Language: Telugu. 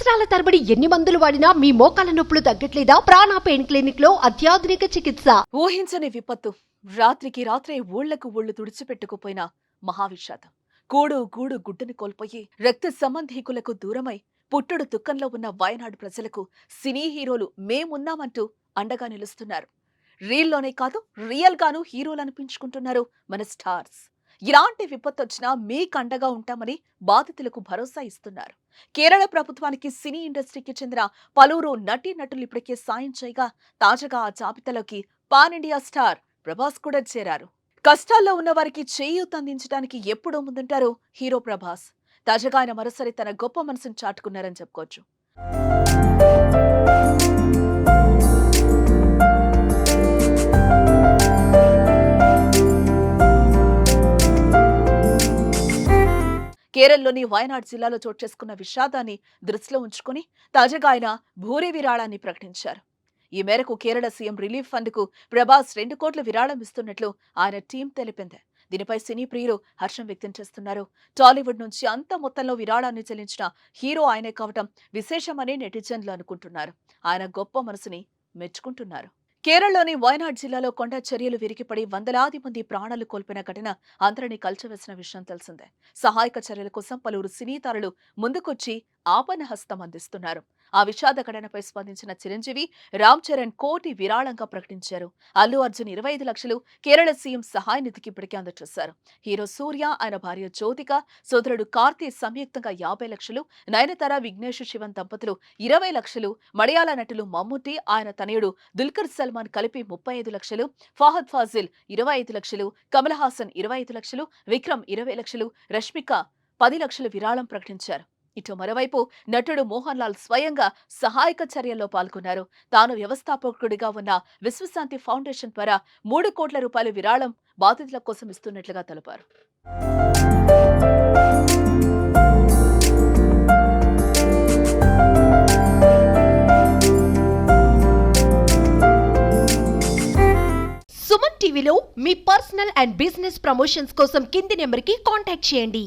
సంవత్సరాల తరబడి ఎన్ని మందులు వాడినా మీ మోకాల నొప్పులు తగ్గట్లేదా? ప్రాణ పెయిన్ క్లినిక్ లో అత్యాధునిక చికిత్స. ఊహించని విపత్తు. రాత్రికి రాత్రే ఊళ్లకు ఊళ్లు తుడిచిపెట్టుకుపోయిన మహావిషాదం. గూడు గుడ్డుని కోల్పోయి రక్త సంబంధీకులకు దూరమై పుట్టుడు దుఃఖంలో ఉన్న వయనాడు ప్రజలకు సినీ హీరోలు మేమున్నామంటూ అండగా నిలుస్తున్నారు. రీల్లోనే కాదు రియల్ గాను హీరోలు అనిపించుకుంటున్నారు మన స్టార్స్. ఇలాంటి విపత్తు వచ్చినా మీకు అండగా ఉంటామని బాధితులకు భరోసా ఇస్తున్నారు. కేరళ ప్రభుత్వానికి సినీ ఇండస్ట్రీకి చెందిన పలువురు నటీనటులు ఇప్పటికే సాయం చేయగా తాజాగా ఆ జాబితాలోకి పాన్ ఇండియా స్టార్ ప్రభాస్ కూడా చేరారు. కష్టాల్లో ఉన్న వారికి చేయూత అందించడానికి ఎప్పుడూ ముందుంటారు హీరో ప్రభాస్. తాజాగా ఆయన మరోసారి తన గొప్ప మనసును చాటుకున్నారని చెప్పుకోవచ్చు. కేరళలోని వయనాడ్ జిల్లాలో చోటు చేసుకున్న విషాదాన్ని దృష్టిలో ఉంచుకుని తాజాగా ఆయన భూరి విరాళాన్ని ప్రకటించారు. ఈ మేరకు కేరళ సీఎం రిలీఫ్ ఫండ్ కు ప్రభాస్ 2 కోట్ల విరాళం ఇస్తున్నట్లు ఆయన టీం తెలిపింది. దీనిపై సినీ ప్రియులు హర్షం వ్యక్తం చేస్తున్నారు. టాలీవుడ్ నుంచి అంత మొత్తంలో విరాళాన్ని చెల్లించిన హీరో ఆయనే కావటం విశేషమని నెటిజన్లు అనుకుంటున్నారు. ఆయన గొప్ప మనసుని మెచ్చుకుంటున్నారు. కేరళలోని వయనాడ్ జిల్లాలో కొండ చర్యలు విరిగిపడి వందలాది మంది ప్రాణాలు కోల్పోయిన ఘటన అందరినీ కలిచివేసిన విషయం తెలిసిందే. సహాయక చర్యల కోసం పలువురు సినీ తారలు ముందుకొచ్చి ఆపన్న హస్తం అందిస్తున్నారు. ఆ విషాద ఘటనపై స్పందించిన చిరంజీవి, రామ్ చరణ్ కోటి విరాళంగా ప్రకటించారు. అల్లు అర్జున్ 25 లక్షలు కేరళ సీఎం సహాయ నిధికి ఇప్పటికే అందజేశారు. హీరో సూర్య, ఆయన భార్య జ్యోతిక, సోదరుడు కార్తీ సంయుక్తంగా 50 లక్షలు, నయనతార, విఘ్నేష్ శివన్ దంపతులు 20 లక్షలు, మలయాళ నటులు మమ్ముట్టి, ఆయన తనయుడు దుల్కర్ సల్మాన్ కలిపి 35 లక్షలు, ఫహద్ ఫాజిల్ 25 లక్షలు, కమల్ హాసన్ 25 లక్షలు, విక్రమ్ 20 లక్షలు, రష్మిక 10 లక్షలు విరాళం ప్రకటించారు. ఇటు మరోవైపు నటుడు మోహన్ లాల్ స్వయంగా సహాయక చర్యల్లో పాల్గొన్నారు. తాను వ్యవస్థాపకుడిగా ఉన్న విశ్వశాంతి ఫౌండేషన్ ద్వారా 3 కోట్ల రూపాయల విరాళం బాధితుల కోసం ఇస్తున్నట్లుగా తెలిపారు. సుమన్ టీవీలో మీ పర్సనల్ అండ్ బిజినెస్ ప్రమోషన్స్ కోసం కింది నెంబర్కి కాంటాక్ట్ చేయండి.